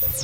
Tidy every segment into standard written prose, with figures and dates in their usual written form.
This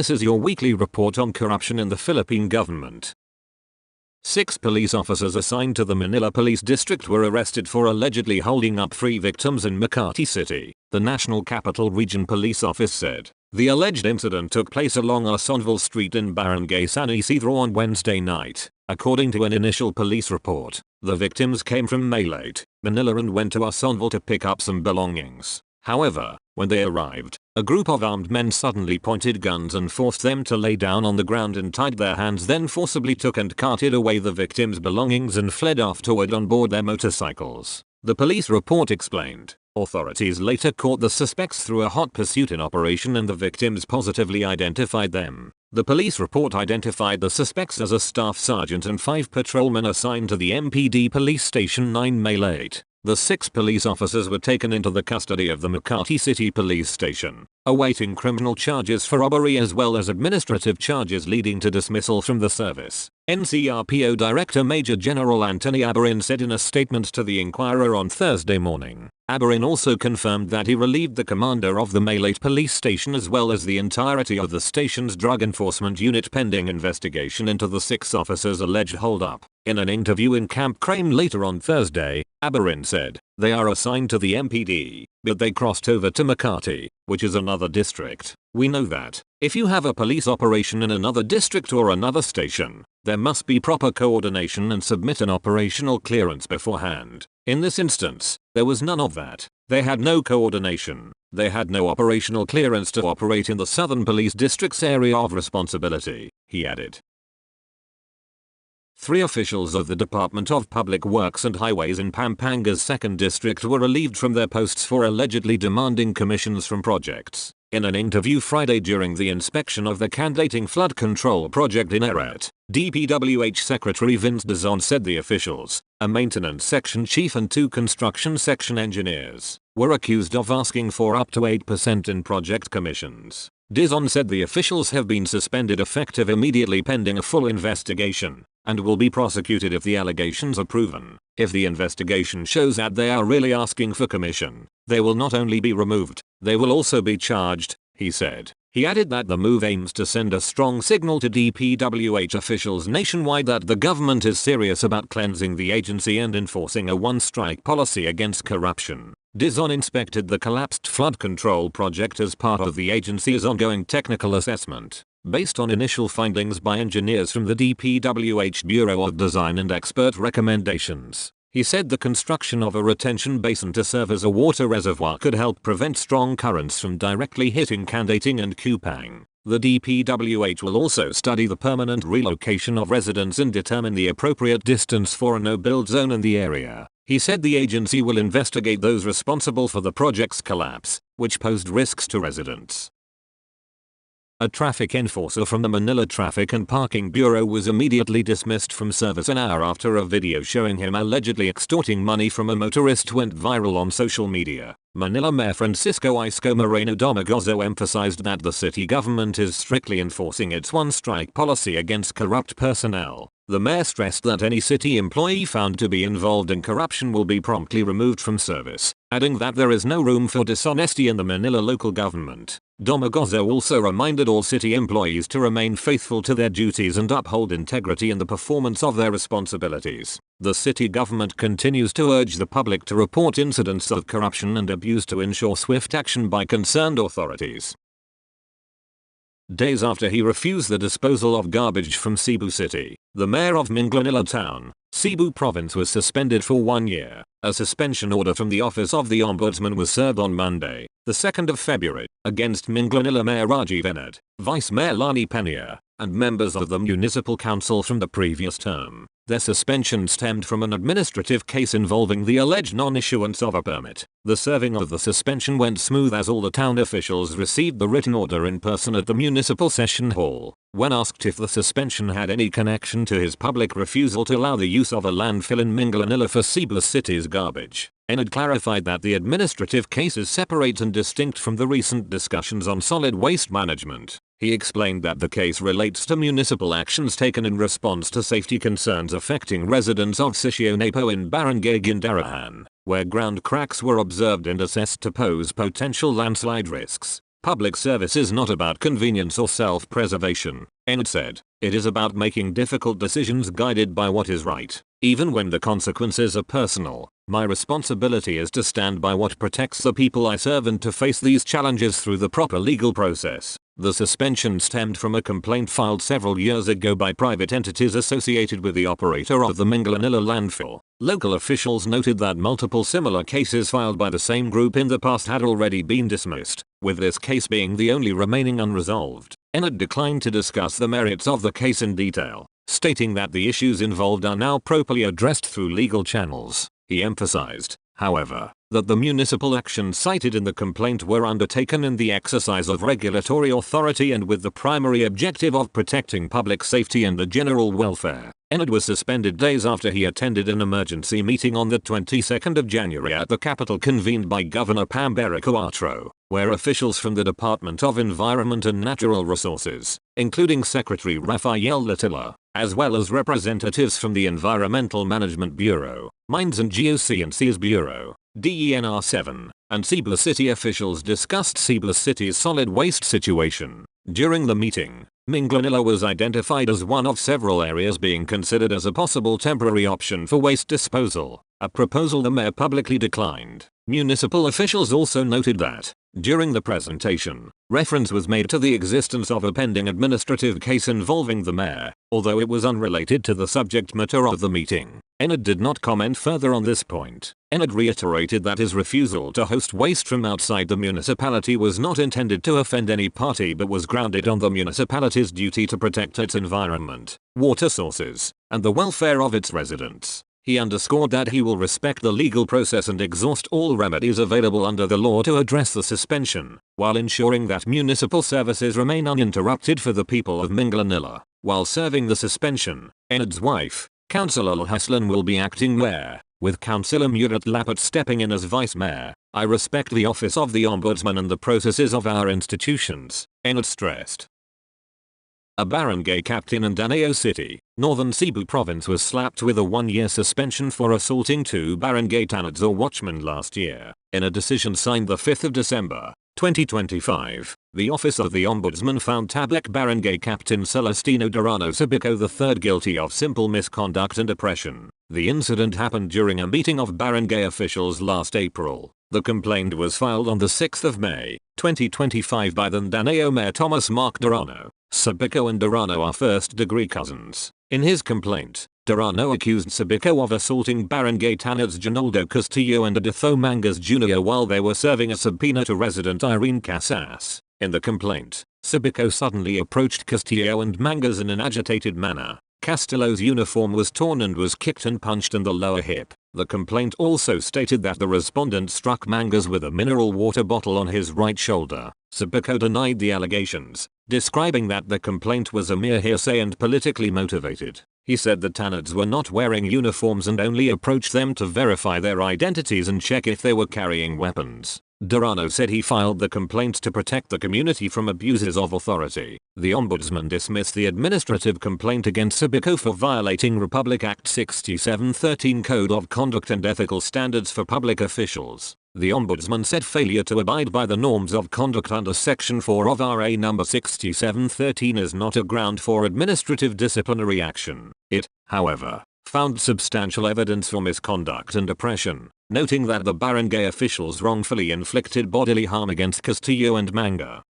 is your weekly report on corruption in the Philippine government. 6 police officers assigned to the Manila Police District were arrested for allegedly holding up 3 victims in Makati City, the National Capital Region Police Office said. The alleged incident took place along Arsonval Street in Barangay San Isidro on Wednesday night, according to an initial police report. The victims came from Maylate, Manila and went to Arsonval to pick up some belongings. However, when they arrived, a group of armed men suddenly pointed guns and forced them to lay down on the ground and tied their hands, then forcibly took and carted away the victims' belongings and fled afterward on board their motorcycles. The police report explained. Authorities later caught the suspects through a hot pursuit operation and the victims positively identified them. The police report identified the suspects as a staff sergeant and 5 patrolmen assigned to the MPD Police Station 9 Maylate. The 6 police officers were taken into the custody of the Makati City Police Station, awaiting criminal charges for robbery as well as administrative charges leading to dismissal from the service. NCRPO Director Major General Anthony Abarin said in a statement to the Inquirer on Thursday morning. Abarin also confirmed that he relieved the commander of the Maylate Police Station as well as the entirety of the station's drug enforcement unit pending investigation into the 6 officers' alleged hold-up. In an interview in Camp Crame later on Thursday, Abarin said, "They are assigned to the MPD, but they crossed over to Makati, which is another district. We know that if you have a police operation in another district or another station, there must be proper coordination and submit an operational clearance beforehand. In this instance, there was none of that. They had no coordination. They had no operational clearance to operate in the Southern Police District's area of responsibility," he added. 3 officials of the Department of Public Works and Highways in Pampanga's 2nd District were relieved from their posts for allegedly demanding commissions from projects. In an interview Friday during the inspection of the Candating Flood Control Project in Eret, DPWH Secretary Vince Dizon said the officials, a maintenance section chief and 2 construction section engineers, were accused of asking for up to 8% in project commissions. Dizon said the officials have been suspended effective immediately pending a full investigation, and will be prosecuted if the allegations are proven. If the investigation shows that they are really asking for commission, they will not only be removed, they will also be charged, he said. He added that the move aims to send a strong signal to DPWH officials nationwide that the government is serious about cleansing the agency and enforcing a one-strike policy against corruption. Dizon inspected the collapsed flood control project as part of the agency's ongoing technical assessment, based on initial findings by engineers from the DPWH Bureau of Design and expert recommendations. He said the construction of a retention basin to serve as a water reservoir could help prevent strong currents from directly hitting Candating and Kupang. The DPWH will also study the permanent relocation of residents and determine the appropriate distance for a no-build zone in the area. He said the agency will investigate those responsible for the project's collapse, which posed risks to residents. A traffic enforcer from the Manila Traffic and Parking Bureau was immediately dismissed from service an hour after a video showing him allegedly extorting money from a motorist went viral on social media. Manila Mayor Francisco Isko Moreno Domagozo emphasized that the city government is strictly enforcing its one-strike policy against corrupt personnel. The mayor stressed that any city employee found to be involved in corruption will be promptly removed from service, adding that there is no room for dishonesty in the Manila local government. Domagozo also reminded all city employees to remain faithful to their duties and uphold integrity in the performance of their responsibilities. The city government continues to urge the public to report incidents of corruption and abuse to ensure swift action by concerned authorities. Days after he refused the disposal of garbage from Cebu City, the mayor of Minglanilla Town, Cebu Province was suspended for 1 year. A suspension order from the Office of the Ombudsman was served on Monday, the 2nd of February, against Minglanilla Mayor Rajiv Enad, Vice Mayor Lani Peña, and members of the Municipal Council from the previous term. Their suspension stemmed from an administrative case involving the alleged non-issuance of a permit. The serving of the suspension went smooth as all the town officials received the written order in person at the municipal session hall. When asked if the suspension had any connection to his public refusal to allow the use of a landfill in Minglanilla for Cebu City's garbage, Enad clarified that the administrative case is separate and distinct from the recent discussions on solid waste management. He explained that the case relates to municipal actions taken in response to safety concerns affecting residents of Sisionapo in Barangay Guindarahan, where ground cracks were observed and assessed to pose potential landslide risks. Public service is not about convenience or self-preservation, Enid said. It is about making difficult decisions guided by what is right, even when the consequences are personal. My responsibility is to stand by what protects the people I serve and to face these challenges through the proper legal process. The suspension stemmed from a complaint filed several years ago by private entities associated with the operator of the Minglanilla landfill. Local officials noted that multiple similar cases filed by the same group in the past had already been dismissed, with this case being the only remaining unresolved. Enid declined to discuss the merits of the case in detail, stating that the issues involved are now properly addressed through legal channels. He emphasized, however, that the municipal actions cited in the complaint were undertaken in the exercise of regulatory authority and with the primary objective of protecting public safety and the general welfare. Enid was suspended days after he attended an emergency meeting on the 22nd of January at the capital convened by Governor Pambera Cuatro, where officials from the Department of Environment and Natural Resources, including Secretary Rafael Latilla, as well as representatives from the Environmental Management Bureau, Mines and Geosciences Bureau, DENR 7, and Cebu City officials discussed Cebu City's solid waste situation. During the meeting, Minglanilla was identified as one of several areas being considered as a possible temporary option for waste disposal, a proposal the mayor publicly declined. Municipal officials also noted that, during the presentation, reference was made to the existence of a pending administrative case involving the mayor, although it was unrelated to the subject matter of the meeting. Enid did not comment further on this point. Enid reiterated that his refusal to host waste from outside the municipality was not intended to offend any party but was grounded on the municipality's duty to protect its environment, water sources, and the welfare of its residents. He underscored that he will respect the legal process and exhaust all remedies available under the law to address the suspension, while ensuring that municipal services remain uninterrupted for the people of Minglanilla. While serving the suspension, Enid's wife, Councillor Haslan, will be acting mayor, with Councillor Murat Lapat stepping in as vice mayor. I respect the office of the Ombudsman and the processes of our institutions, Enid stressed. A barangay captain in Danao City, northern Cebu province, was slapped with a 1-year suspension for assaulting 2 barangay tanads or watchmen last year. In a decision signed the 5th of December, 2025, the Office of the Ombudsman found Tablac barangay captain Celestino Durano Sabico III guilty of simple misconduct and oppression. The incident happened during a meeting of barangay officials last April. The complaint was filed on the 6th of May, 2025 by the Danao Mayor Thomas Mark Durano. Sabico and Durano are first-degree cousins. In his complaint, Durano accused Sabico of assaulting barangay tanads Ginaldo Castillo and Aditho Mangas Jr. while they were serving a subpoena to resident Irene Casas. In the complaint, Sabico suddenly approached Castillo and Mangas in an agitated manner. Castillo's uniform was torn and was kicked and punched in the lower hip. The complaint also stated that the respondent struck Mangas with a mineral water bottle on his right shoulder. Sabico denied the allegations, describing that the complaint was a mere hearsay and politically motivated. He said the tanads were not wearing uniforms and only approached them to verify their identities and check if they were carrying weapons. Durano said he filed the complaint to protect the community from abuses of authority. The Ombudsman dismissed the administrative complaint against Sabico for violating Republic Act 6713 Code of Conduct and Ethical Standards for Public Officials. The Ombudsman said failure to abide by the norms of conduct under Section 4 of RA No. 6713 is not a ground for administrative disciplinary action. It, however, found substantial evidence for misconduct and oppression, noting that the barangay officials wrongfully inflicted bodily harm against Castillo and Manga.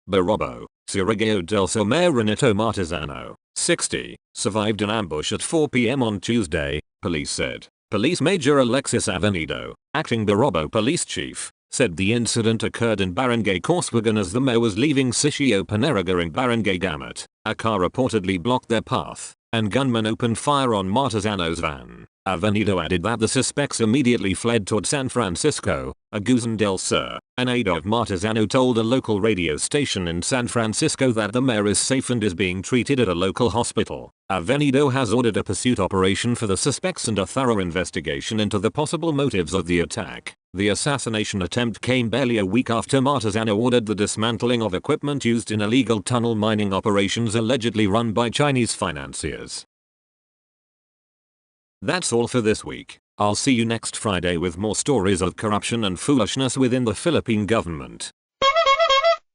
Barobo, Surigao del Sur Mayor Renato Martizano, 60, survived an ambush at 4 p.m. on Tuesday, police said. Police Major Alexis Avenido, acting Barobo police chief, said the incident occurred in Barangay Corswagan as the mayor was leaving Sitio Panaraga in Barangay Damat. A car reportedly blocked their path, and gunmen opened fire on Martizano's van. Avenido added that the suspects immediately fled toward San Francisco, Agusan del Sur, An aide of Martizano told a local radio station in San Francisco that the mayor is safe and is being treated at a local hospital. Avenido has ordered a pursuit operation for the suspects and a thorough investigation into the possible motives of the attack. The assassination attempt came barely a week after Martizano ordered the dismantling of equipment used in illegal tunnel mining operations allegedly run by Chinese financiers. That's all for this week. I'll see you next Friday with more stories of corruption and foolishness within the Philippine government.